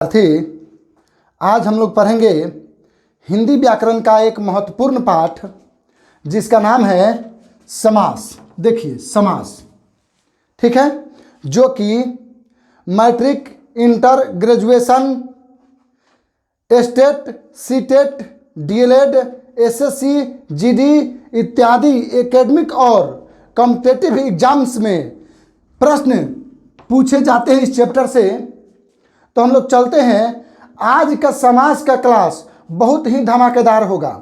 विद्यार्थी, आज हम लोग पढ़ेंगे हिंदी व्याकरण का एक महत्वपूर्ण पाठ जिसका नाम है समास। देखिए समास, ठीक है, जो कि matric, inter, graduation, state, CTET, DElEd, SSC, GD इत्यादि एकेडमिक और कॉम्पिटिटिव एग्जाम्स में प्रश्न पूछे जाते हैं इस चैप्टर से। तो हम लोग चलते हैं। आज का समास का क्लास बहुत ही धमाकेदार होगा।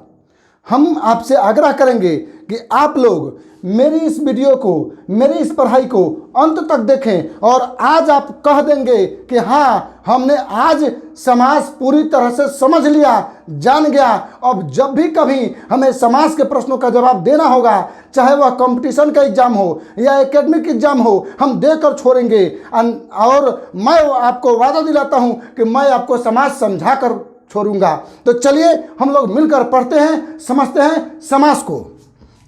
हम आपसे आग्रह करेंगे कि आप लोग मेरी इस वीडियो को, मेरी इस पढ़ाई को अंत तक देखें और आज आप कह देंगे कि हाँ, हमने आज समास पूरी तरह से समझ लिया, जान गया। अब जब भी कभी हमें समास के प्रश्नों का जवाब देना होगा, चाहे वह कंपटीशन का एग्जाम हो या एकेडमिक एग्जाम हो, हम देकर छोड़ेंगे। और मैं आपको वादा दिलाता हूं कि मैं आपको समास समझा कर छोड़ूंगा। तो चलिए हम लोग मिलकर पढ़ते हैं, समझते हैं समास को।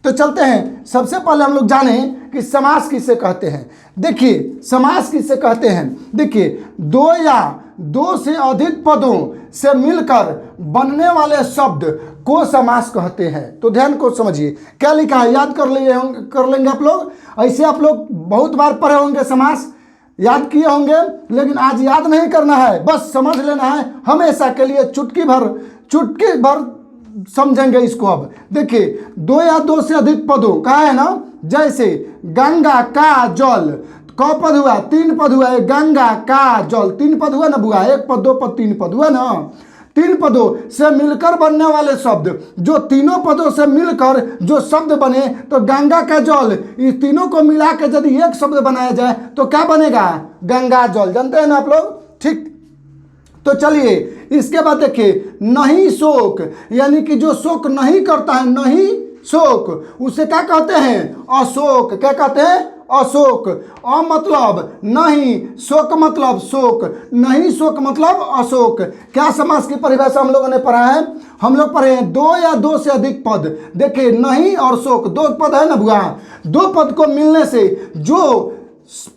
तो चलते हैं। सबसे पहले हम लोग जानें कि समास किसे कहते हैं। देखिए समास किसे कहते हैं। देखिए, दो या दो से अधिक पदों से मिलकर बनने वाले शब्द को समास कहते हैं। तो ध्यान को समझिए, क्या लिखा है, याद कर लेंगे आप लोग। ऐसे आप लोग बहुत बार पढ़े होंगे, समास याद किए होंगे, लेकिन आज याद नहीं करना है, बस समझ लेना है हमेशा के लिए। चुटकी भर समझेंगे इसको। अब देखिए, दो या दो से अधिक पदों का है ना, जैसे गंगा का जल, क पद हुआ, तीन पद हुआ, गंगा का जल, तीन पद हुआ ना बुआ, एक पद, दो पद, तीन पद हुआ ना। तीन पदों से मिलकर बनने वाले शब्द, जो तीनों पदों से मिलकर जो शब्द बने, तो गंगा का जल, इस तीनों को मिला के यदि एक शब्द बनाया जाए तो क्या बनेगा, गंगा जल। जानते हैं ना आप लोग, ठीक। तो चलिए इसके बाद देखिए, नहीं शोक, यानी कि जो शोक नहीं करता है, नहीं शोक, उसे क्या कहते हैं, अशोक। क्या कहते हैं, अशोक। अ मतलब नहीं, शोक मतलब शोक, नहीं शोक मतलब अशोक। क्या समास की परिभाषा हम लोगों ने पढ़ा है, हम लोग पढ़े हैं दो या दो से अधिक पद। देखिए, नहीं और शोक दो पद है ना बुआ, दो पद को मिलने से जो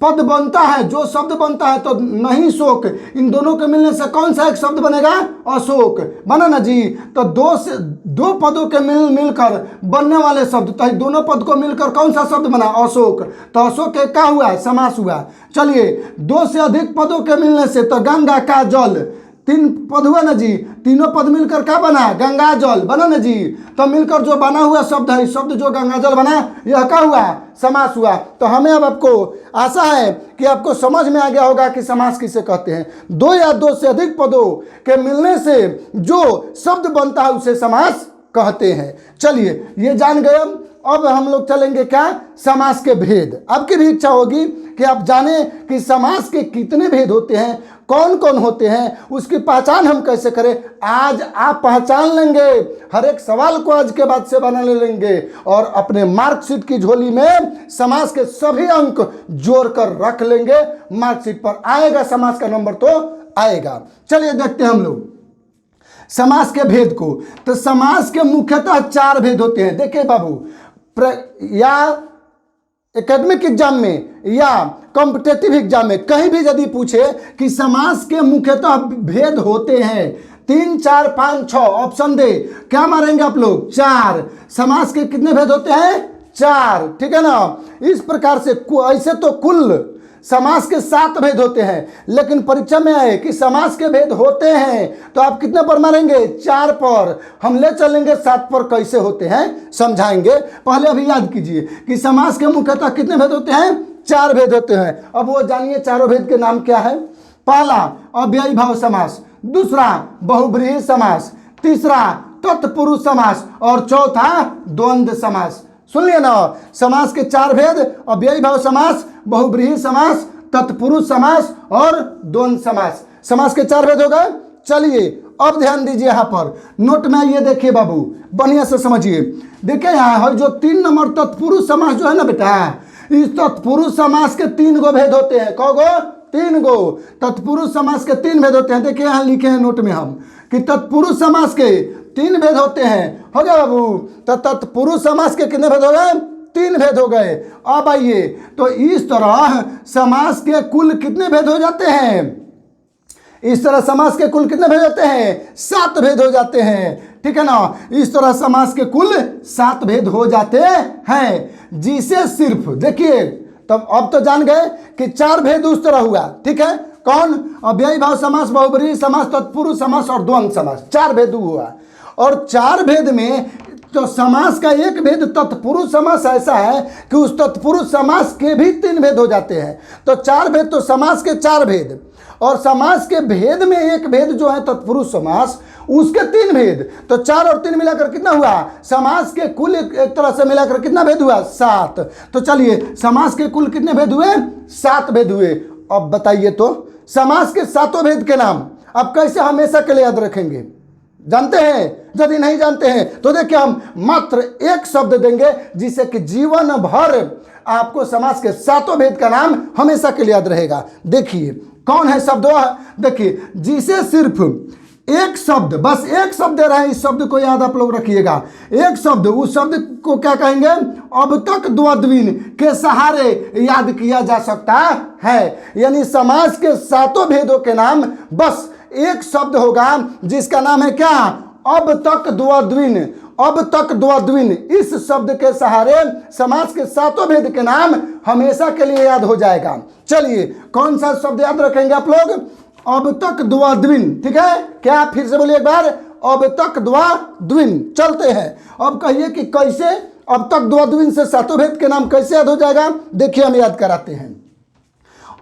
पद बनता है, जो शब्द बनता है, तो नहीं शोक, इन दोनों के मिलने से कौन सा एक शब्द बनेगा, अशोक। बना ना जी। तो दो पदों के मिलकर बनने वाले शब्द, तो दोनों पद को मिलकर कौन सा शब्द बना, अशोक। तो अशोक एक क्या हुआ, समास हुआ। चलिए, दो से अधिक पदों के मिलने से, तो गंगा का जल, तीन पद हुआ ना जी, तीनों पद मिलकर क्या बना, गंगा जल। बना ना जी। तो मिलकर जो बना हुआ शब्द है, शब्द जो गंगा जल बना, यह क्या हुआ, समास हुआ। तो हमें अब आपको आशा है कि आपको समझ में आ गया होगा कि समास किसे कहते हैं। दो या दो से अधिक पदों के मिलने से जो शब्द बनता है उसे समास कहते हैं। चलिए ये जान गए। अब हम लोग चलेंगे क्या, समास के भेद। आपकी भी इच्छा होगी कि आप जाने कि समास के कितने भेद होते हैं, कौन कौन होते हैं, उसकी पहचान हम कैसे करें। आज आप पहचान लेंगे, हर एक सवाल को आज के बाद से बना लेंगे और अपने मार्कशीट की झोली में समास के सभी अंक जोड़कर रख लेंगे। मार्कशीट पर आएगा समास का नंबर तो आएगा। चलिए देखते हैं हम लोग समास के भेद को। तो समास के मुख्यतः चार भेद होते हैं। देखिए बाबू, या एकेडमिक एग्जाम में या कॉम्पिटिटिव एग्जाम में कहीं भी यदि पूछे कि समास के मुख्यतः भेद होते हैं, 3, 4, 5, 6 ऑप्शन दे, क्या मारेंगे आप लोग, 4। समास के कितने भेद होते हैं, 4, ठीक है ना। इस प्रकार से ऐसे तो कुल समास के 7 भेद होते हैं, लेकिन परीक्षा में आए कि समास के भेद होते हैं, तो आप कितने पर मारेंगे, 4 पर। हम ले चलेंगे 7 पर, कैसे होते हैं समझाएंगे। पहले अभी याद कीजिए कि समास के मुख्यतः कितने भेद होते हैं, 4 भेद होते हैं। अब वो जानिए चारों भेद के नाम क्या है। पहला अव्ययी भाव समास, दूसरा बहुब्रीहि समास, तीसरा तत्पुरुष समास और चौथा द्वंद्व समास। सुन लिया ना, समास के 4 भेद, अव्ययी भाव समास, बहुब्रीहि समास, तत्पुरुष समास और द्वंद्व समास। समास के 4 भेद हो गए। चलिए अब ध्यान दीजिए, यहाँ पर नोट में ये देखिए बाबू, बढ़िया से समझिए। देखिए यहाँ जो 3 नंबर तत्पुरुष समास जो है ना बेटा, इस तत्पुरुष समास के 3 गो भेद होते हैं। कौ गो, 3 गो। तत्पुरुष समास के 3 भेद होते हैं। देखिए यहाँ लिखे हैं नोट में हम कि तत्पुरुष समास के 3 भेद होते हैं। हो गया बाबू। तो तत्पुरुष समास के कितने भेद हो गए, 3 भेद हो गए। अब आइए, तो इस तरह समास के कुल कितने भेद हो जाते हैं, इस तरह समास के कुल कितने भेद होते हैं? 7 भेद हो जाते हैं, ठीक है ना। इस तरह समास के कुल 7 भेद हो जाते हैं, जिसे सिर्फ देखिए, तब अब तो जान गए कि 4 भेद उस तरह हुआ, ठीक है। कौन? अव्ययी भाव समास, बहुब्रीहि समास, तत्पुरुष समास और द्वंद्व समास, 4 भेद हुआ। और 4 भेद में तो समास का एक भेद तत्पुरुष समास ऐसा है कि उस तत्पुरुष समास के भी 3 भेद हो जाते हैं। तो 4 भेद तो समास के 4 भेद, और समास के भेद में एक भेद जो है तत्पुरुष समास, उसके 3 भेद। तो 4 और 3 मिलाकर कितना हुआ? समास के कुल एक तरह से मिलाकर कितना भेद हुआ? 7। तो चलिए, समास के कुल कितने भेद हुए? 7 भेद हुए। अब बताइए तो समास के 7 भेद के नाम अब कैसे हमेशा के लिए याद रखेंगे? जानते हैं? यदि नहीं जानते हैं तो देखिए, हम मात्र एक शब्द देंगे जिससे कि जीवन भर आपको समास के 7 भेद का नाम हमेशा के लिए याद रहेगा। देखिए कौन है शब्द? देखिए, जिसे सिर्फ एक शब्द, बस एक शब्द दे रहे हैं, इस शब्द को याद आप लोग रखिएगा। एक शब्द, उस शब्द को क्या कहेंगे? अब तक द्वंद्विन के सहारे याद किया जा सकता है। यानी समास के 7 भेदों के नाम बस एक शब्द होगा जिसका नाम है क्या? अब तक द्वंद्विन। अब तक द्वंद्विन, इस शब्द के सहारे समास के 7 भेद के नाम हमेशा के लिए याद हो जाएगा। चलिए, कौन सा शब्द याद रखेंगे आप लोग? अब तक द्वंद्विन, ठीक है। क्या? फिर से बोलिए एक बार, अब तक द्वंद्विन। चलते हैं, अब कहिए कि कैसे अब तक द्वंद्विन से 7 भेद के नाम कैसे याद हो जाएगा? देखिए, हम याद कराते हैं।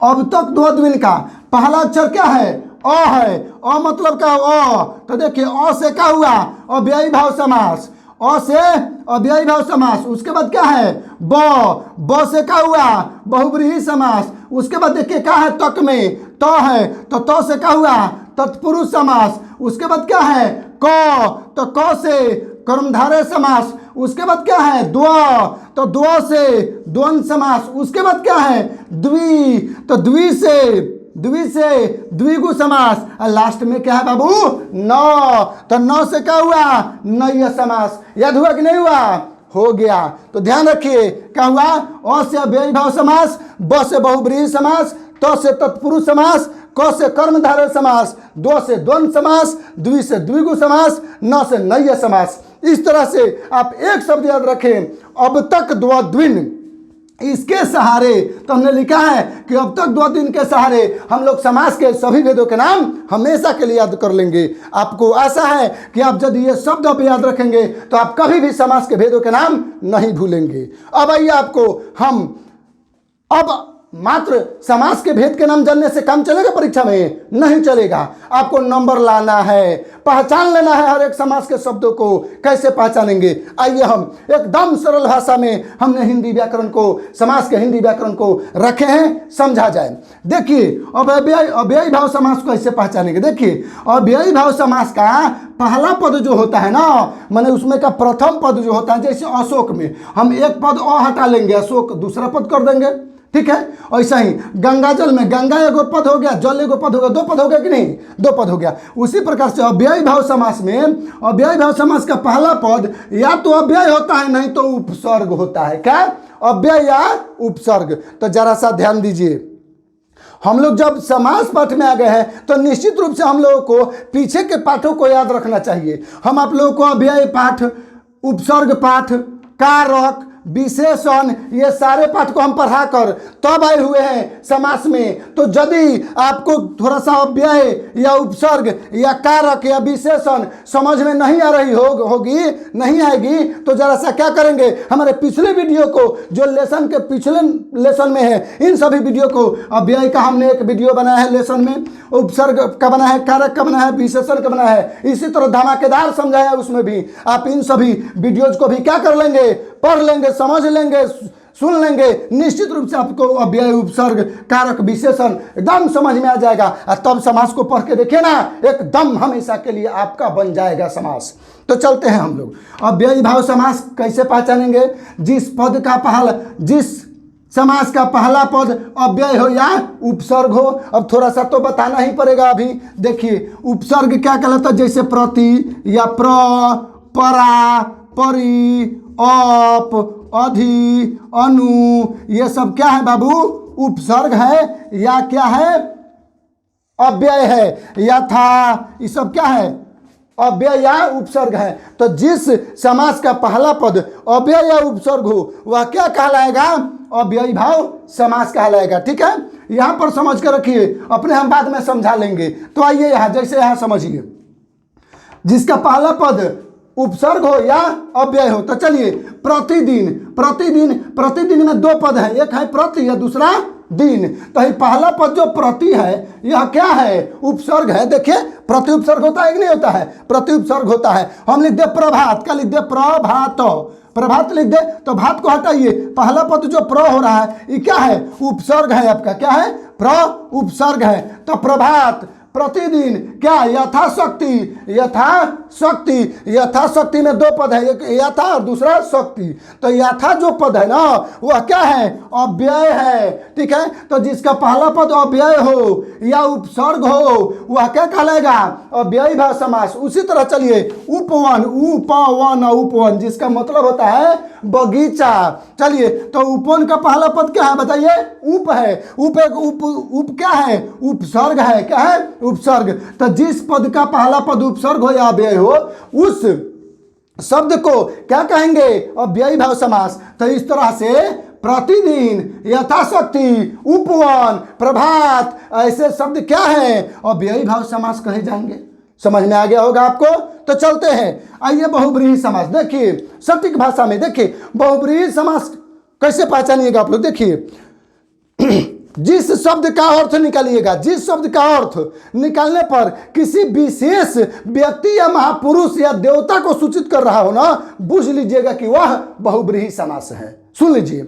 अब तक द्वंद्विन का पहला अक्षर क्या है? अ है। अ मतलब क्या? अ। तो देखिए, अ से क्या हुआ? अव्ययी भाव समास। अ से अव्ययी भाव समास। उसके बाद क्या है? ब। ब से क्या हुआ? बहुब्रीहि समास। उसके बाद देखिए क्या है? तक में त है, तो त से क्या हुआ? तत्पुरुष समास। उसके बाद क्या है? क, तो क से कर्मधारय समास। उसके बाद क्या है? द्व, तो द्व से द्वंद्व समास। उसके बाद क्या है? द्वि, तो द्वि से द्विगु समास। और लास्ट में क्या है बाबू? न, तो न से क्या हुआ? नय्य समास। याद हुआ कि नहीं हुआ? हो गया। तो ध्यान रखिए, क्या हुआ? अ से अव्ययी भाव समास, ब से बहुब्रीहि समास, त से तत्पुरुष समास, क से कर्मधारय समास, द्व से द्वंद्व समास, द्वि से द्विगु समास, न से नय्य समास। इस तरह से आप एक शब्द याद रखें, अब तक द्वंद्विन। इसके सहारे तो हमने लिखा है कि अब तक द्वंद्विन के सहारे हम लोग समास के सभी भेदों के नाम हमेशा के लिए याद कर लेंगे। आपको आशा है कि आप यदि ये शब्द आप याद रखेंगे तो आप कभी भी समास के भेदों के नाम नहीं भूलेंगे। अब आइए, आपको हम अब मात्र समास के भेद के नाम जानने से काम चलेगा परीक्षा में? नहीं चलेगा। आपको नंबर लाना है, पहचान लेना है हर एक समास के शब्दों को। कैसे पहचानेंगे? आइए, हम एकदम सरल भाषा में हमने हिंदी व्याकरण को, समास के हिंदी व्याकरण को रखे हैं, समझा जाए। देखिए, अब अव्ययी भाव समास को कैसे पहचानेंगे? देखिए, अव्ययी भाव समास का पहला पद जो होता है ना, माने उसमें का प्रथम पद जो होता है, जैसे अशोक में हम एक पद अ हटा लेंगे, अशोक दूसरा पद कर देंगे, ठीक है। ऐसा ही गंगा जल में गंगा एगो पद हो गया, जल एगो पद हो गया, 2 पद हो गया कि नहीं? 2 पद हो गया। उसी प्रकार से अव्ययी भाव समास में, अव्ययी भाव समास का पहला पद या तो अव्यय होता है, नहीं तो उपसर्ग होता है। क्या? अव्यय या उपसर्ग। तो जरा सा ध्यान दीजिए, हम लोग जब समास पाठ में आ गए हैं तो निश्चित रूप से हम लोगों को पीछे के पाठों को याद रखना चाहिए। हम आप लोगों को अव्यय पाठ, उपसर्ग पाठ, कारक, विशेषण, ये सारे पाठ को हम पढ़ाकर तब आए हुए हैं समास में। तो यदि आपको थोड़ा सा अव्यय या उपसर्ग या कारक या विशेषण समझ में नहीं आ रही होगी, नहीं आएगी, तो जरा सा क्या करेंगे, हमारे पिछले वीडियो को जो लेसन के पिछले लेसन में है, इन सभी वीडियो को, अव्यय का हमने एक वीडियो बनाया है लेसन में, उपसर्ग का बना है, कारक का बना है, विशेषण का बना है, इसी तरह धमाकेदार समझाया उसमें भी। आप इन सभी वीडियोज को भी क्या कर लेंगे? पढ़ लेंगे, समझ लेंगे, सुन लेंगे। निश्चित रूप से आपको अव्यय, उपसर्ग, कारक, विशेषण एकदम समझ में आ जाएगा। और तब समास को पढ़ के देखिए ना, एकदम हमेशा के लिए आपका बन जाएगा समास। तो चलते हैं हम लोग। अव्ययी भाव समास कैसे पहचानेंगे? जिस समास का पहला पद अव्यय हो या उपसर्ग हो। अब थोड़ा सा तो बताना ही पड़ेगा अभी। देखिए, उपसर्ग क्या कहलाता है? जैसे प्रति या प्र, परा, परि, अप, अधि, अनु, ये सब क्या है बाबू? उपसर्ग है या क्या है? अव्यय है, यथा, ये सब क्या है, अव्यय या उपसर्ग है। तो जिस समास का पहला पद अव्यय या उपसर्ग हो वह क्या कहलाएगा, अव्ययी भाव समास कहलाएगा। ठीक है, यहां पर समझ कर रखिए, अपने हम बाद में समझा लेंगे। तो आइए यहां, जैसे यहां समझिए, जिसका पहला पद उपसर्ग हो या अव्यय हो। तो चलिए, प्रतिदिन, प्रतिदिन, प्रतिदिन में दो पद है, एक है प्रति या दूसरा दिन। तो ये पहला पद जो प्रति है यह क्या है, उपसर्ग है। देखिए प्रति उपसर्ग होता है कि नहीं होता है, प्रति उपसर्ग होता है। हम लिख दे प्रभात, क्या लिख दे, प्रभात, प्रभात लिख दे। तो भात को हटाइए, पहला पद जो प्र हो रहा है ये क्या है, उपसर्ग है आपका, क्या है, प्र उपसर्ग है। तो प्रभात, प्रतिदिन, क्या, यथाशक्ति, यथाशक्ति, यथाशक्ति में दो पद है, एक यथा और दूसरा शक्ति। तो यथा जो पद है ना वह क्या है, अव्यय है। ठीक है, तो जिसका पहला पद अव्यय हो या उपसर्ग हो वह क्या कहलाएगा, अव्ययी भाव समास। उसी तरह चलिए, उपवन, उपवन, उपवन जिसका मतलब होता है बगीचा। चलिए, तो उपवन का पहला पद क्या है बताइए, उप है। उप एक उप क्या है, उपसर्ग है, क्या है, उपसर्ग। तो जिस पद का पहला पद उपसर्ग हो या अव्यय हो उस शब्द को क्या कहेंगे, अव्ययी भाव समास। तो इस तरह से प्रतिदिन, यथाशक्ति, उपवन, प्रभात ऐसे शब्द क्या है, अव्ययी भाव समास कहे जाएंगे। समझ में आ गया होगा आपको। तो चलते हैं, आइए बहुब्रीहि समास देखिए, सटीक भाषा में देखिए बहुब्रीहि समास कैसे पहचानिएगा आप लोग। देखिए, जिस शब्द का अर्थ निकालिएगा, जिस शब्द का अर्थ निकालने पर किसी विशेष व्यक्ति या महापुरुष या देवता को सूचित कर रहा हो ना, बुझ लीजिएगा कि वह बहुब्रीहि समास है। सुन लीजिए,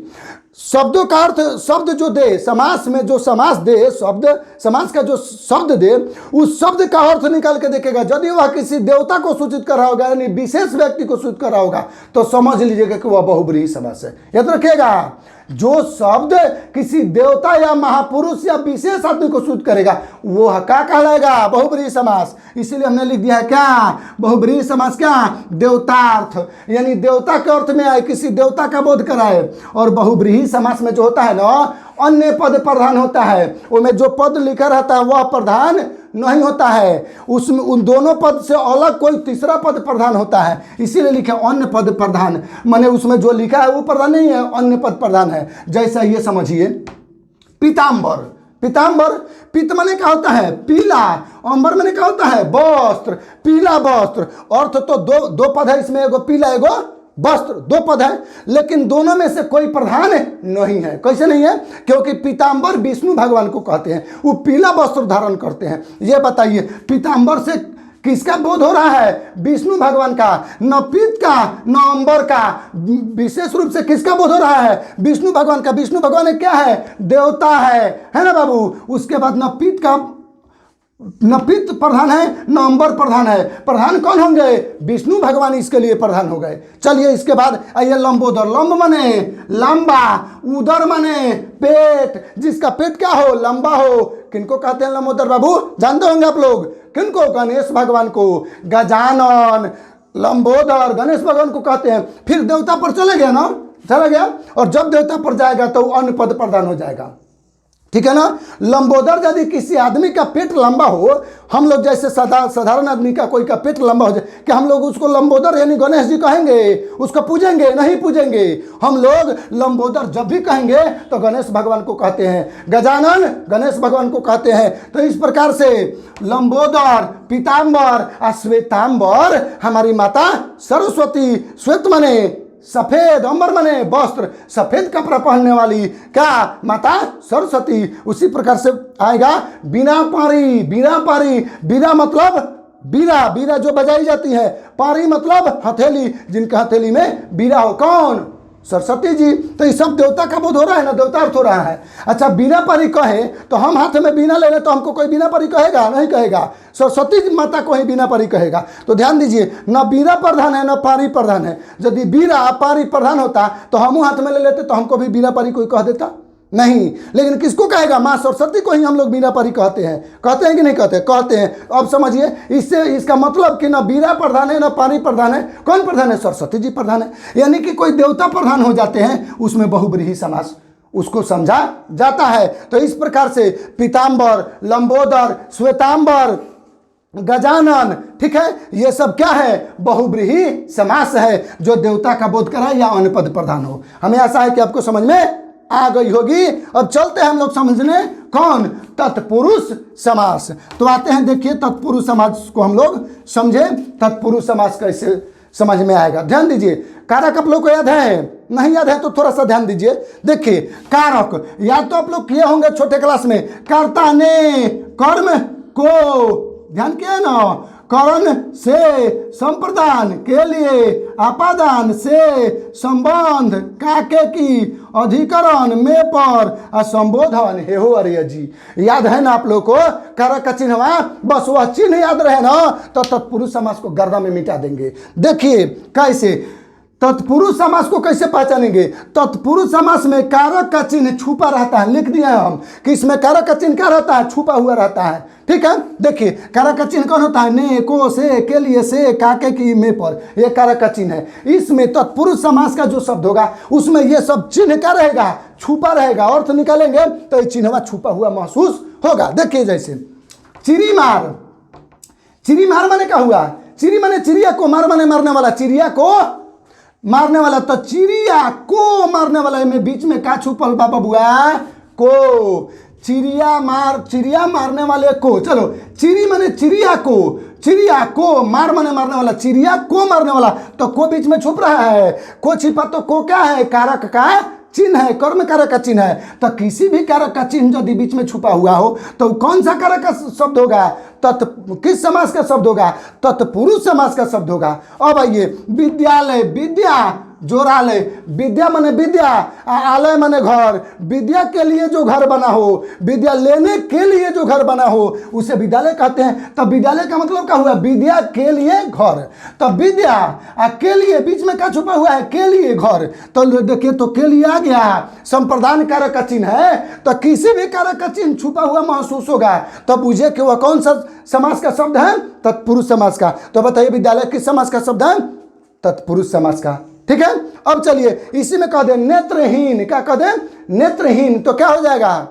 शब्दों का अर्थ, शब्द जो दे समास में, जो समास दे, शब्द समास का जो शब्द दे उस शब्द का अर्थ निकाल के देखेगा। यदि वह किसी देवता को सूचित कर रहा होगा यानी विशेष व्यक्ति को सूचित कर रहा होगा तो समझ लीजिएगा कि वह बहुब्रीहि समास है। याद रखिएगा, जो शब्द किसी देवता या महापुरुष या विशेष आदमी को सूचित करेगा वो क्या कहलाएगा, बहुब्रीहि समास। इसीलिए हमने लिख दिया है क्या, बहुब्रीहि समास क्या, देवतार्थ, यानी देवता के अर्थ में आए, किसी देवता का बोध कराए। और बहुब्रीहि समास में जो होता है ना, अन्य पद प्रधान होता है, उसमें जो पद लिखा रहता है वह प्रधान नहीं होता है, उसमें उन दोनों पद से अलग कोई तीसरा पद प्रधान होता है। इसीलिए लिखा अन्य पद प्रधान, माने उसमें जो लिखा है वो प्रधान नहीं है, अन्य पद प्रधान है। जैसा ये समझिए, पीताम्बर, पीताम्बर, पीत माने क्या होता है, पीला, अंबर माने क्या होता है, वस्त्र, पीला वस्त्र। अर्थ तो दो पद है इसमें, एगो पीला एगो वस्त्र, दो पद है, लेकिन दोनों में से कोई प्रधान नहीं है। कैसे नहीं है, क्योंकि पीताम्बर विष्णु भगवान को कहते हैं, वो पीला वस्त्र धारण करते हैं। ये बताइए, पीताम्बर से किसका बोध हो रहा है, विष्णु भगवान का, न पीत का न अंबर का, विशेष रूप से किसका बोध हो रहा है, विष्णु भगवान का। विष्णु भगवान क्या है, देवता है ना बाबू। उसके बाद न पीत का, न पित्त प्रधान है न अंबर प्रधान है, प्रधान कौन होंगे, विष्णु भगवान इसके लिए प्रधान हो गए। चलिए इसके बाद आइए लंबोदर, लंब माने लंबा, उदर माने पेट, जिसका पेट क्या हो, लंबा हो। किनको कहते हैं लंबोदर बाबू, जानते होंगे आप लोग, किनको, गणेश भगवान को, गजानन, लंबोदर गणेश भगवान को कहते हैं। फिर देवता पर चले गया ना, चला गया, और जब देवता पर जाएगा तो अन्य पद प्रधान हो जाएगा। ठीक है ना। लंबोदर यदि किसी आदमी का पेट लंबा हो, हम लोग जैसे साधारण आदमी का कोई का पेट लंबा हो जाए, क्या हम लोग उसको लंबोदर यानी गणेश जी कहेंगे, उसको पूजेंगे, नहीं पूजेंगे। हम लोग लंबोदर जब भी कहेंगे तो गणेश भगवान को कहते हैं, गजानन गणेश भगवान को कहते हैं। तो इस प्रकार से लंबोदर, पीताम्बर और श्वेताम्बर हमारी माता सरस्वती, श्वेत माने सफेद, अंबर माने वस्त्र, सफेद कपड़ा पहनने वाली क्या, माता सरस्वती। उसी प्रकार से आएगा बीना पारी, बीना पारी, बीना मतलब बीरा, बीरा जो बजाई जाती है, पारी मतलब हथेली, जिनका हथेली में बीरा हो, कौन, सरस्वती जी। तो ये सब देवता का बोध हो रहा है ना, देवता अर्थ हो रहा है। अच्छा, बीना पारी कहे तो हम हाथ में बीना ले लें तो हमको कोई बीना पारी कहेगा, नहीं कहेगा, सरस्वती माता को ही बीना पारी कहेगा। तो ध्यान दीजिए, न बीरा प्रधान है न पारी प्रधान है। यदि बीरा पारी प्रधान होता तो हम हाथ में ले लेते तो हमको भी बीना पारी कोई कह देता, नहीं। लेकिन किसको कहेगा, माँ सरस्वती को ही हम लोग बीना पारी कहते हैं। कहते हैं कि नहीं कहते, कहते हैं। अब समझिए, इससे इसका मतलब कि न बीरा प्रधान है न पारी प्रधान है, कौन प्रधान है, सरस्वती जी प्रधान है। यानी कि कोई देवता प्रधान हो जाते हैं, उसमें बहुब्रीहि समास उसको समझा जाता है। तो इस प्रकार से पीताम्बर, लंबोदर, श्वेतांबर, गजानन, ठीक है, ये सब क्या है? बहुब्रीहि समास है जो देवता का बोध कराए या अन्य पद प्रधान हो। हमें ऐसा है कि आपको समझ में आ गई होगी। अब चलते हैं हम लोग समझने कौन? तत्पुरुष समास। तो आते हैं, देखिए तत्पुरुष समास को हम लोग समझे। तत्पुरुष समास कैसे समझ में आएगा? ध्यान दीजिए, कारक आप लोग को याद है? नहीं याद है तो थोड़ा सा ध्यान दीजिए। देखिए कारक याद तो आप लोग किए होंगे छोटे क्लास में, कर्ता ने कर्म को, ध्यान किया ना, करण से संप्रदान के लिए, आपादान से संबंध, काके की अधिकरण में पर, संबोधन हे हो। अरे जी याद है ना आप लोग को? कारक का चिन्ह, बस वह चिन्ह याद रहे ना तो तत्पुरुष समास को गर्दा में मिटा देंगे। देखिए कैसे तत्पुरुष समास को कैसे पहचानेंगे? तत्पुरुष समास में कारक का चिन्ह छुपा रहता है। लिख दिया हम कि इसमें कारक का चिन्ह क्या रहता है? छुपा हुआ रहता है। ठीक है, देखिए कारक का चिन्ह कौन होता है? ने, को, से, के लिए, से, काके की, में पर, यह कारक का चिन्ह है। इसमें तत्पुरुष समास का जो शब्द होगा उसमें यह सब चिन्ह क्या रहेगा? छुपा रहेगा। अर्थ निकालेंगे तो ये चिन्ह छुपा हुआ महसूस होगा। देखिए जैसे चिरीमार, चिरीमार माने क्या हुआ? चिरी माने चिड़िया को, मार माने मारने वाला, चिड़िया को मारने वाला। तो चिड़िया को मारने वाला में बीच में का छुपल बाबा बुआ? को। चिड़िया मारने वाले को। चलो चिड़ी माने चिड़िया को, चिड़िया को, मार माने मारने वाला, चिड़िया को मारने वाला। तो को बीच में छुप रहा है, को छिपा तो को क्या है? कारक का चिन्ह है, कर्म कारक का चिन्ह है। तो किसी भी कारक का चिन्ह यदि बीच में छुपा हुआ हो तो कौन सा कारक का शब्द होगा? किस समास का शब्द होगा? तत्पुरुष समास का शब्द होगा। अब आइए, विद्यालय, विद्या जोरालय, विद्या माने विद्या, आलय माने घर, विद्या के लिए जो घर बना हो, विद्या लेने के लिए जो घर बना हो उसे विद्यालय कहते हैं। तब विद्यालय का मतलब क्या हुआ? विद्या के लिए घर। तब विद्या के लिए बीच में क्या छुपा हुआ है? के लिए घर। तो देखिए तो के लिए आ गया, संप्रदान कारक का चिन्ह है। तो किसी भी कारक का चिन्ह छुपा हुआ महसूस होगा तो बुझे कि वह कौन सा समास का शब्द है? तत्पुरुष समास का। तो बताइए विद्यालय किस समास का शब्द है? तत्पुरुष समास का। ठीक है, अब चलिए इसी में कह दे नेत्रहीन। क्या कह दे? नेत्रहीन। तो क्या हो जाएगा?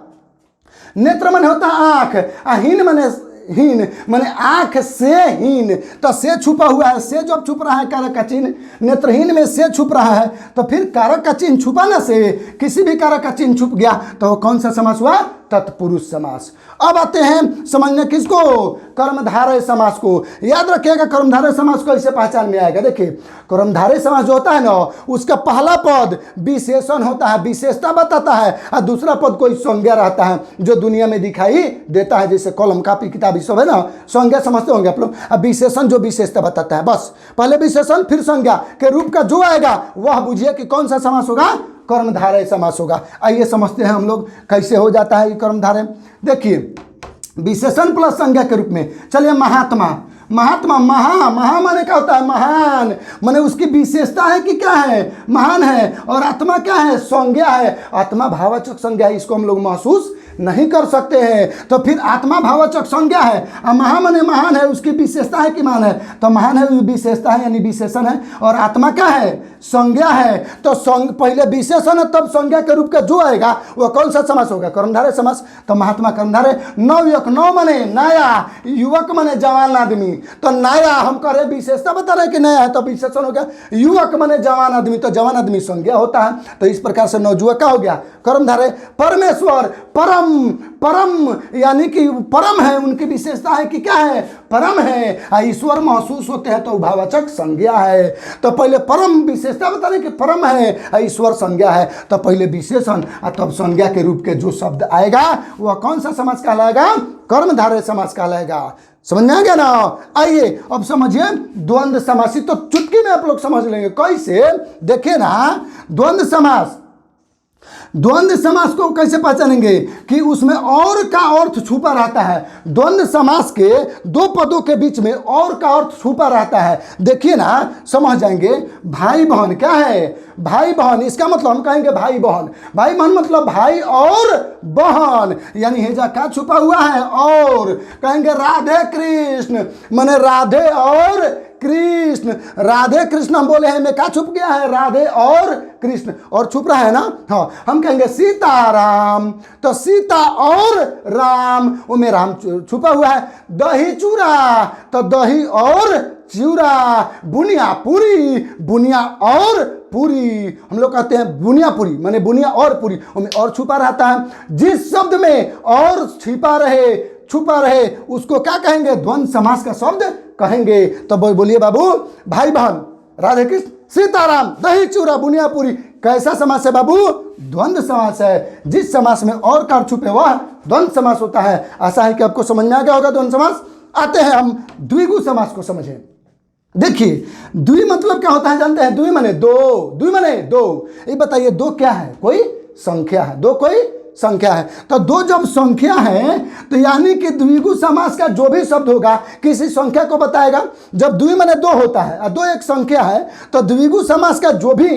नेत्र माने होता है आंख, हीन माने हीन माने आंख से हीन। तो से छुपा हुआ है, से जब छुप रहा है कारक का चिन्ह, नेत्रहीन में से छुप रहा है तो फिर कारक का चिन्ह छुपाने से किसी भी कारक का चिन्ह छुप गया तो कौन सा समास हुआ? तत्पुरुष समास। अब आते हैं समझने किसको? कर्मधारय समास को। याद रखिएगा कर्मधारय समास को ऐसे पहचान में आएगा। देखिए कर्मधारय समास जो होता है ना, उसका पहला पद विशेषण होता है, विशेषता बताता है, और दूसरा पद कोई संज्ञा रहता है जो दुनिया में दिखाई देता है। जैसे कलम, कापी, किताब सब है ना, संज्ञा समझते होंगे आप लोग। अब विशेषण जो विशेषता बताता है, बस पहले विशेषण फिर संज्ञा के रूप का जो आएगा वह बुझिए कि कौन सा समास होगा? कर्मधारय समास होगा। आइए समझते हैं हम लोग कैसे हो जाता है ये कर्मधारय। देखिए विशेषण प्लस संज्ञा के रूप में। चलिए महात्मा, महात्मा, महा माने क्या होता है? महान माने उसकी विशेषता है कि क्या है? महान है। और आत्मा क्या है? संज्ञा है। आत्मा भाववाचक संज्ञा है, इसको हम लोग महसूस नहीं कर सकते हैं। तो फिर आत्मा भाववाचक संज्ञा है, महा माने महान है, उसकी विशेषता है कि महान है? तो महान है विशेषता है यानी विशेषण है, और आत्मा क्या है? संज्ञा है। तो पहले विशेषण है तब संज्ञा के रूप का जो आएगा वह कौन सा समास होगा? कर्मधारय समास। तो महात्मा कर्मधारय। नवयुवक, नव माने नया, युवक माने जवान आदमी। तो नया हम कह रहे विशेषता बता रहे कि नया है तो विशेषण हो गया। युवक माने जवान आदमी, तो जवान आदमी संज्ञा होता है। तो इस प्रकार से नवयुवक का हो गया कर्मधारय। परमेश्वर, परम, परम यानी कि परम है, उनकी विशेषता है कि क्या है? परम है। ईश्वर महसूस होते हैं तो भाववाचक संज्ञा है। तो पहले परम विशेषता बता रहे कि परम है, ईश्वर संज्ञा है। तो पहले विशेषण और तब संज्ञा के रूप के जो शब्द आएगा वह कौन सा समास कहलाएगा? कर्मधारय समास कहलाएगा। समझ में आ गया ना? आइए अब समझिए द्वंद्व समासी। तो चुटकी में आप लोग समझ लेंगे कैसे। देखिए ना द्वंद्व समास, द्वंद्व समास को कैसे पहचानेंगे कि उसमें और का अर्थ छुपा रहता है। द्वंद्व समास के दो पदों के बीच में और का अर्थ छुपा रहता है। देखिए ना समझ जाएंगे। भाई बहन क्या है? भाई बहन, इसका मतलब हम कहेंगे भाई बहन। भाई बहन मतलब भाई और बहन, यानी हेजा क्या छुपा हुआ है? और कहेंगे राधे कृष्ण माने राधे और कृष्ण। राधे कृष्ण हम बोले हैं, में क्या छुप गया है? राधे और कृष्ण, और छुप रहा है ना। हाँ, हम कहेंगे सीताराम, तो सीता और राम, वो में राम छुपा हुआ है। दही चूड़ा, तो दही और चूड़ा। बुनिया पूरी, बुनिया और पूरी, हम लोग कहते हैं बुनिया पूरी, माने बुनिया और पूरी, उनमें और छुपा रहता है। जिस शब्द में और छिपा रहे, छुपा रहे, उसको क्या कहेंगे? द्वंद्व समास का शब्द कहेंगे। तो बोलिए बाबू, भाई बहन, राधे कृष्ण, सीताराम, दही चूड़ा, बुनिया पूरी, कैसा समास है बाबू? द्वंद्व समास है। जिस समास में और कार छुपे वह द्वंद्व समास होता है। आशा है कि आपको समझ में आ गया होगा द्वंद्व समास। आते हैं हम द्विगु समास को समझें। देखिए, द्वि मतलब क्या होता है जानते हैं? द्वि माने दो, द्वि माने दो। ये बताइए, दो क्या है? कोई संख्या है। दो कोई संख्या है। तो दो जब संख्या है, तो यानी कि द्विगु समास का जो भी शब्द होगा किसी संख्या को बताएगा। जब द्वि माने दो होता है और दो एक संख्या है, तो द्विगु समास का जो भी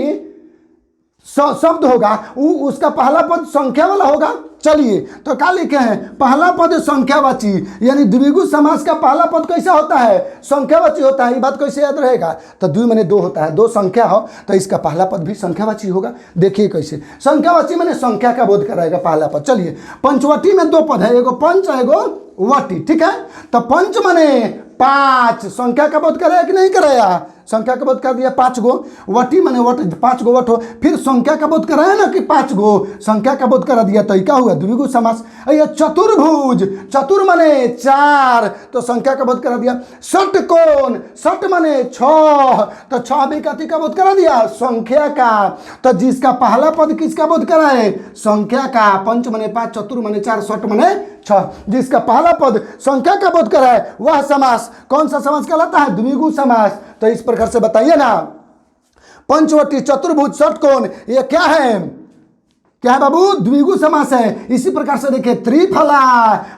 शब्द होगा उसका पहला पद संख्या वाला होगा। चलिए, तो क्या लिखे हैं? पहला पद संख्यावाची, यानी द्विगु समास का पहला पद कैसा होता है? संख्यावाची होता है। ये बात कैसे याद रहेगा? तो द्वि माने दो होता है, दो संख्या हो तो इसका पहला पद भी संख्यावाची होगा। देखिए कैसे, संख्यावाची माने संख्या का बोध कराएगा पहला पद। चलिए, पंचवटी में दो पद है, एगो पंच एगो वटी, ठीक है। तो पंच माने पांच, संख्या का बोध कराया कि नहीं कराया? संख्या का बोध कर दिया, 5 गो। वटी माने वट, 5 गो वट हो, फिर संख्या का बोध कराया ना कि 5 गो, संख्या का बोध करा दिया, तो क्या हुआ? द्विगु समास। ये चतुर्भुज, चतुर माने 4, तो संख्या का बोध करा दिया। षटकोण, षट माने 6, तो 6 भी कथी का बोध करा दिया? संख्या का। तो जिसका पहला पद किसका बोध कराए? संख्या का। पंच माने 5, चतुर माने 4, षट माने 6, जिसका पहला पद संख्या का बोध कराए वह समास कौन सा समास कहलाता है? द्विगु समास। तो इस प्रकार से बताइए ना, पंचवटी, चतुर्भुज, षटकोण, ये क्या है? क्या है बाबू? द्विगु समास है। इसी प्रकार से देखिए, त्रिफला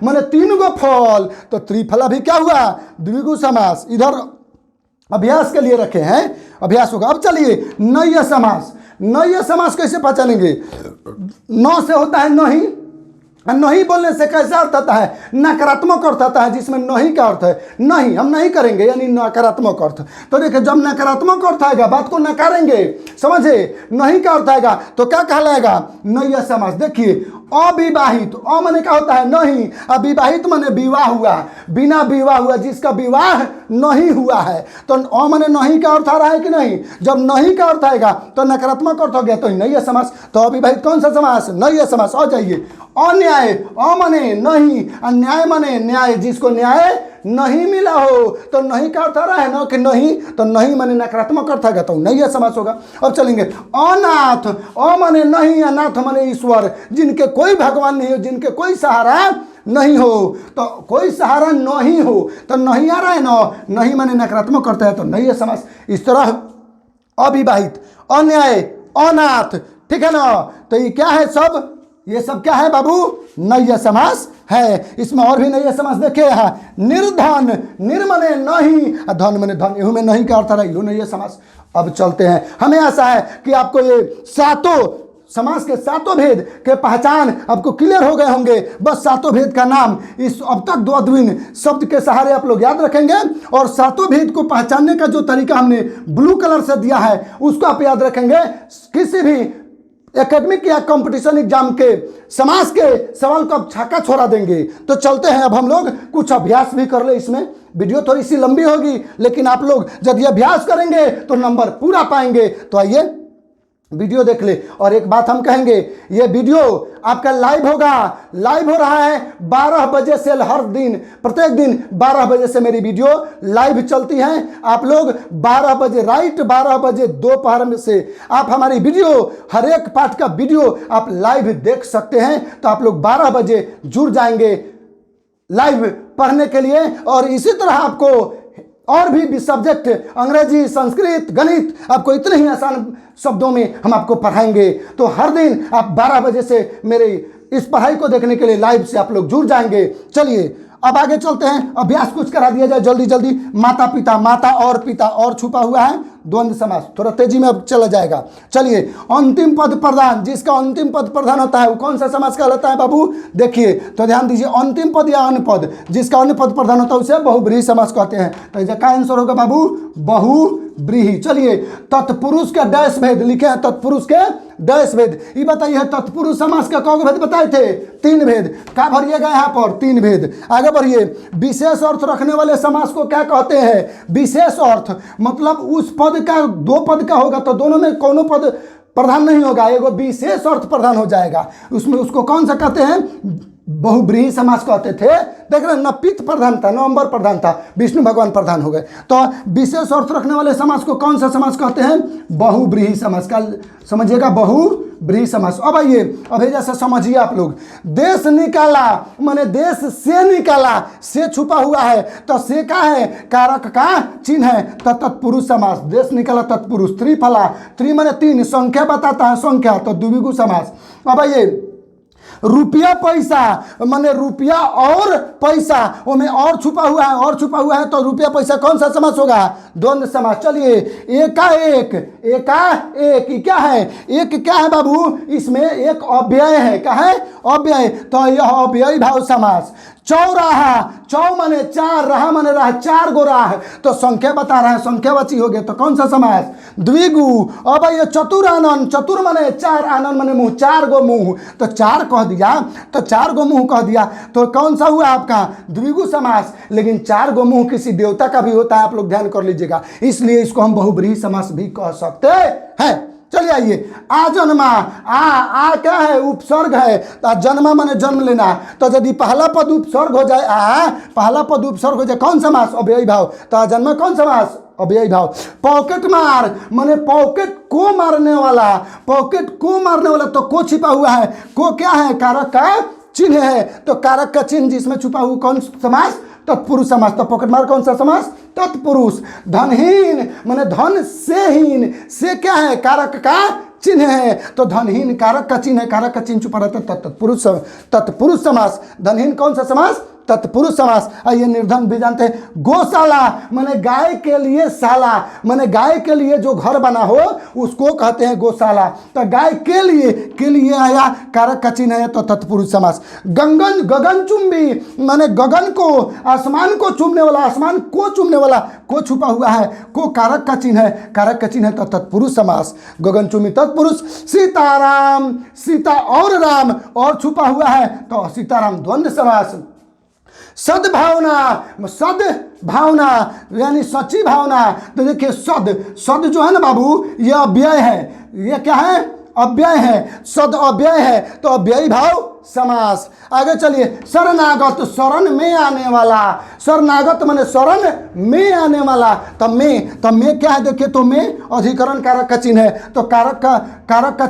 माने 3 गो फल, तो त्रिफला भी क्या हुआ? द्विगु समास। इधर अभ्यास के लिए रखे हैं, अभ्यास होगा। अब चलिए, नय्य समास। नय्य समास कैसे पहचानेंगे? नौ से होता है नहीं, नहीं बोलने से कैसा अर्थ आता है? नकारात्मक अर्थ आता है, जिसमें नहीं का अर्थ है नहीं, हम नहीं करेंगे, यानी नकारात्मक अर्थ। तो देखिए, जब नकारात्मक अर्थ आएगा बात को नकारेंगे, समझे? नहीं का अर्थ आएगा तो क्या कहलाएगा? नय्य समास। देखिए, अविवाहित, अ माने क्या होता है? नहीं, अविवाहित माने विवाह हुआ, बिना विवाह हुआ, जिसका विवाह नहीं हुआ है, तो अ माने नहीं का अर्थ आ रहा है कि नहीं? जब नहीं का अर्थ आएगा तो नकारात्मक अर्थ हो गया, तो नय्य समास। तो अविवाहित कौन सा समास? नय्य समास। आ जाइए, अन्याय, अ माने नहीं, अन्याय माने न्याय, जिसको न्याय नहीं मिला हो, तो नहीं का अर्थ आ रहा है ना कि नहीं, तो नहीं माने नकारात्मक अर्थ आएगा, तो नय्य समास होगा। अब चलेंगे, अनाथ, अ माने नहीं, अनाथ माने ईश्वर, जिनके कोई भगवान नहीं हो, जिनके कोई सहारा नहीं हो, तो कोई सहारा नहीं हो, तो नहीं आ रहा है ना, नहीं माने नकारात्मक अर्थ है, तो नय्य समास। इस तरह अविवाहित, अन्याय, अनाथ, ठीक है ना। तो ये क्या है? सब ये सब क्या है बाबू? नय्य समास है। इसमें और भी नय्य समास देखिए यहाँ, निर्धन, निर माने नहीं, धन माने धन, इहू में नहीं का अर्थ है, इहू नय्य समास। अब चलते हैं, हमें आशा है कि आपको ये सातों समास के सातों भेद के पहचान आपको क्लियर हो गए होंगे। बस सातों भेद का नाम इस अब तक द्विगु शब्द के सहारे आप लोग याद रखेंगे, और सातों भेद को पहचानने का जो तरीका हमने ब्लू कलर से दिया है उसको आप याद रखेंगे। किसी भी एकेडमिक या कंपटीशन एग्जाम के समास के सवाल को आप छक्का छोड़ा देंगे। तो चलते हैं, अब हम लोग कुछ अभ्यास भी कर ले। इसमें वीडियो थोड़ी सी लंबी होगी, लेकिन आप लोग जब ये अभ्यास करेंगे तो नंबर पूरा पाएंगे। तो आइए वीडियो देख ले। और एक बात हम कहेंगे, ये वीडियो आपका लाइव होगा, लाइव हो रहा है 12 बजे से। हर दिन, प्रत्येक दिन 12 बजे से मेरी वीडियो लाइव चलती है। आप लोग 12 बजे, राइट 12 बजे दोपहर में से आप हमारी वीडियो, हर एक पार्ट का वीडियो आप लाइव देख सकते हैं। तो आप लोग 12 बजे जुड़ जाएंगे लाइव पढ़ने के लिए। और इसी तरह आपको और भी सब्जेक्ट, अंग्रेजी, संस्कृत, गणित, आपको इतने ही आसान शब्दों में हम आपको पढ़ाएंगे। तो हर दिन आप 12 बजे से मेरे इस पढ़ाई को देखने के लिए लाइव से आप लोग जुड़ जाएंगे। चलिए अब आगे चलते हैं, अभ्यास कुछ करा दिया जाए जल्दी जल्दी। माता पिता, माता और पिता और छुपा हुआ है द्वंद्व समास, थोड़ा तेजी में अब चला जाएगा। चलिए, अंतिम पद प्रधान, जिसका अंतिम पद प्रधान होता है वो कौन सा समास कहलाता है बाबू? देखिए तो ध्यान दीजिए, अंतिम पद या अन्य पद, जिसका अन्य पद प्रधान होता है उसे बहुब्रीहि समास कहते हैं। तो इसका आंसर होगा बाबू बहुब्रीहि। चलिए, तत्पुरुष के डैश भेद लिखे हैं, तत्पुरुष के डैश भेद, ये बताइए तत्पुरुष समास का कौन भेद बताए थे? 3 भेद। क्या भरिएगा यहाँ पर? 3 भेद। आगे बढ़िए, विशेष अर्थ रखने वाले समास को क्या कहते हैं? विशेष अर्थ मतलब उस पद का 2 पद का होगा तो दोनों में कोनो पद प्रधान नहीं होगा, एगो विशेष अर्थ प्रधान हो जाएगा, उसमें उसको कौन सा कहते हैं? बहुब्रीहि समास कहते थे। देख रहे हैं, न पित्त प्रधान था न अंबर प्रधान था, विष्णु भगवान प्रधान हो गए। तो विशेष अर्थ रखने वाले समास को कौन सा समास कहते हैं? बहुब्रीहि समास का, समझिएगा, बहुब्रीहि समास। अब आइए, अभी जैसे समझिए आप लोग, देश निकाला माने देश से निकाला, से छुपा हुआ है तो से का है? कारक का चिन्ह है, तो तत्पुरुष समास। देश निकाला तत्पुरुष, त्रिफला, त्रि माने 3, संख्या बताता है संख्या, तो द्विगु समास। अब आइए, रुपया पैसा माने रुपया और पैसा, उसमें और छुपा हुआ है, और छुपा हुआ है तो रुपया पैसा कौन सा समास होगा? द्वंद्व समास। चलिए, एकाएक, एकाएक ये क्या है? एक क्या है बाबू? इसमें एक अव्यय है। क्या है? अव्यय, तो यह अव्ययी भाव समास। चौराहा, चौ माने 4, रहा माने रहा, 4 गो राह, तो संख्या बता रहा है, संख्यावाची हो गया, तो कौन सा समास? द्विगु। अब ये चतुरानन, चतुर माने 4, आनन माने मुंह, 4 गो मुंह, तो 4 कह दिया, तो 4 गो मुंह कह दिया, तो कौन सा हुआ आपका? द्विगु समास। लेकिन 4 गो मुंह किसी देवता का भी होता है, आप लोग ध्यान कर लीजिएगा, इसलिए इसको हम बहुब्रीहि समास भी कह सकते हैं। चलिए आइए, आ जन्मा, आ क्या है? उपसर्ग है, तो जन्मा माने जन्म लेना, तो यदि पहला पद उपसर्ग हो जाए, पहला पद उपसर्ग हो जाए, कौन समास? अव्ययी भाव, तो जन्मा कौन समास? अव्ययी भाव। पॉकेट मार माने पॉकेट को मारने वाला, पॉकेट को मारने वाला, तो को छिपा हुआ है, को क्या है? कारक का चिन्ह है, तो कारक का चिन्ह जिसमें छुपा हुआ कौन समास? तत्पुरुष समास। तो पॉकेट मार कौन सा समास? तत्पुरुष। धनहीन माने धन से हीन, से क्या है? कारक का चिन्ह है, तो धनहीन कारक का चिन्ह है, कारक का चिन्ह छुपा रहता है, तत्पुरुष समास। धनहीन कौन सा समास? तत्पुरुष समास। आइए, निर्धन भी जानते हैं। गौशाला माने गाय के लिए शाला, माने गाय के लिए जो घर बना हो उसको कहते हैं गौशाला, तो गाय के लिए आया, कारक का चिन्ह है, तो तत्पुरुष समास। गगन, गगनचुंबी माने गगन को, आसमान को चूमने वाला, आसमान को चूमने वाला, को छुपा हुआ है, को कारक का चिन्ह है, कारक का चिन्ह है, तो तत्पुरुष समास। गगनचुंबी तत्पुरुष। सीताराम, सीता और राम और छुपा हुआ है, तो सीताराम द्वंद्व समास। सद्भावना, सद्भावना यानी सच्ची भावना, तो देखिए सद जो है ना बाबू, ये अव्यय है, ये क्या है? अव्यय है, सद अव्यय है, तो अव्ययी भाव समास। आगे चलिए, शरणागत, शरण में आने वाला, शरणागत माने शरण में आने वाला, तो में क्या है? देखिए, तो में अधिकरण कारक का चिन्ह है, तो कारक का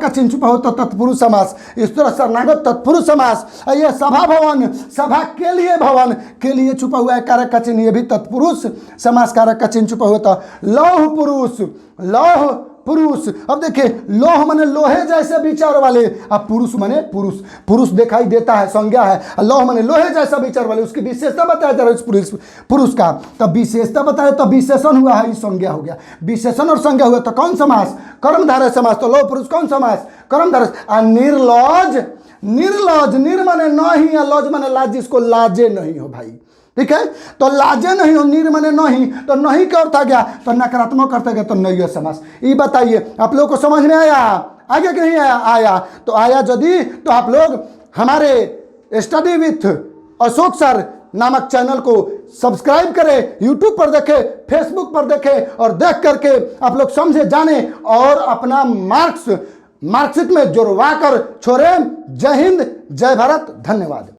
चिन्ह छुपा हो, तो तत्पुरुष समास। इस तरह शरणागत तत्पुरुष समास। ये सभा भवन, सभा के लिए, भवन के लिए छुपा हुआ है, कारक का चिन्ह, ये भी तत्पुरुष समास, कारक का चिन्ह छुपा हुआ, तो लौह पुरुष, लौह पुरुष। अब देखिए, लोह माने लोहे जैसे विचार वाले, अब पुरुष माने पुरुष दिखाई देता है, संज्ञा है, लौह माने लोहे जैसा विचार वाले, उसकी विशेषता बताया जा रहा है पुरुष का, तब विशेषता बताया, तो विशेषण हुआ है, संज्ञा हो गया, विशेषण और संज्ञा हुआ, तो कौन समास? कर्मधारय समास। तो लौह पुरुष कौन समास? कर्मधारय। निर्लज, निर्लज, निर माने नहीं, या लज माने लाज, जिसको लाजे नहीं हो भाई, ठीक है, तो लाजे नहीं हो, निर माने नहीं, तो नहीं का अर्थ आ गया, तो नकारात्मक अर्थ आ गया, तो नैय समास। ये बताइए आप लोग को समझ में आया? आगे कि नहीं आया? तो आया यदि, तो आप लोग हमारे स्टडी विथ अशोक सर नामक चैनल को सब्सक्राइब करें, यूट्यूब पर देखें, फेसबुक पर देखें, और देख करके आप लोग समझे, जाने और अपना मार्कशीट में जुड़वा कर छोड़ें। जय हिंद, जय भारत, धन्यवाद।